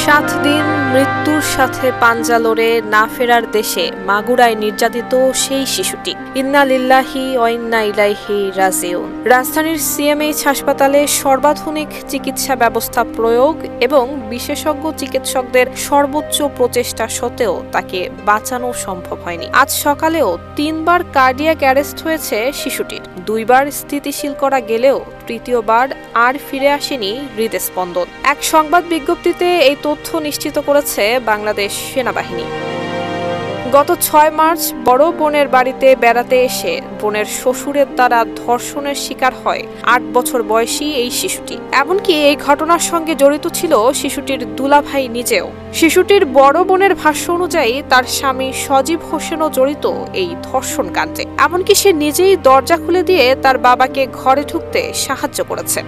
7 দিন মৃত্যুর সাথে পাঞ্জা লড়ে না ফেরার দেশে মাগুরায় নির্যাতিত সেই শিশুটি। ইন্না লিল্লাহি ওয়া ইন্না ইলাইহি রাজিউন। রাজধানীর সিএমএইচ হাসপাতালে সর্বাধুনিক চিকিৎসা ব্যবস্থা প্রয়োগ এবং বিশেষজ্ঞ চিকিৎসকদের সর্বোচ্চ প্রচেষ্টা সত্ত্বেও তাকে বাঁচানো সম্ভব হয়নি। আজ সকালেও 3 বার কার্ডিয়াক অ্যারেস্ট হয়েছে শিশুটির। 2 বার স্থিতিশীল করা গেলেও তৃতীয়বার আর ফিরে আসেনি হৃদস্পন্দন। এক সংবাদ বিজ্ঞপ্তিতে এই তথ্য নিশ্চিত করেছে বাংলাদেশ সেনাবাহিনী। গত 6 মার্চ বড় বোনের বাড়িতে বেড়াতে এসে বোনের শ্বশুরের দ্বারা ধর্ষণের শিকার হয় 8 বছর বয়সী এই শিশুটি। এমনকি এই ঘটনার সঙ্গে জড়িত ছিল শিশুটির দুলাভাই নিজেও। শিশুটির বড় বোনের ভাষ্য অনুযায়ী তার স্বামী সজীব হোসেনও জড়িত এই ধর্ষণ কাণ্ডে। এমনকি সে নিজেই দরজা খুলে দিয়ে তার বাবাকে ঘরে ঢুকতে সাহায্য করেছে।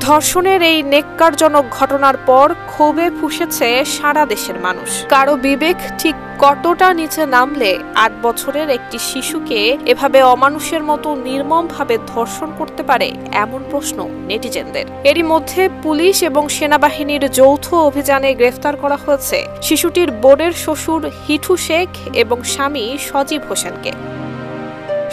ধর্ষণের এই নেক্কারজনক ঘটনার পর ক্ষোভে ফুঁসেছে সারা দেশের মানুষ। কারো বিবেক ঠিক কতটা নিচে নামলে 8 বছরের একটি শিশুকে এভাবে অমানুষের মতো নির্মমভাবে ধর্ষণ করতে পারে, এমন প্রশ্ন নেটিজেনদের। এরই মধ্যে পুলিশ এবং সেনাবাহিনীর যৌথ অভিযানে গ্রেফতার করা হয়েছে শিশুটির বোনের শ্বশুর হিঠু শেখ এবং স্বামী সজীব হোসেনকে।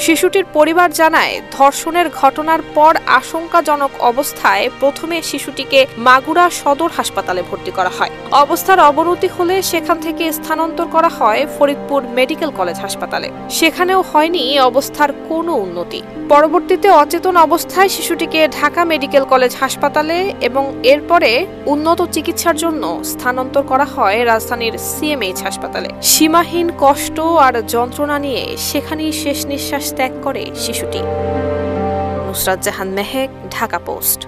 শিশুটির পরিবার জানায়, ধর্ষণের ঘটনার পর আশঙ্কাজনক অবস্থায় প্রথমে শিশুটিকে মাগুরা সদর হাসপাতালে ভর্তি করা হয়। অবস্থার অবনতি হলে সেখান থেকে স্থানান্তর করা হয় ফরিদপুর মেডিকেল কলেজ হাসপাতালে। সেখানেও হয়নি অবস্থার কোনো উন্নতি। পরবর্তীতে অচেতন অবস্থায় শিশুটিকে ঢাকা মেডিকেল কলেজ হাসপাতালে এবং এরপরে উন্নত চিকিৎসার জন্য স্থানান্তর করা হয় রাজধানীর সিএমএইচ হাসপাতালে। সীমাহীন কষ্ট আর যন্ত্রণা নিয়ে সেখানেই শেষ নিঃশ্বাস ত্যাগ করে শিশুটি। নুসরাত জাহান মেহেক, ঢাকা পোস্ট।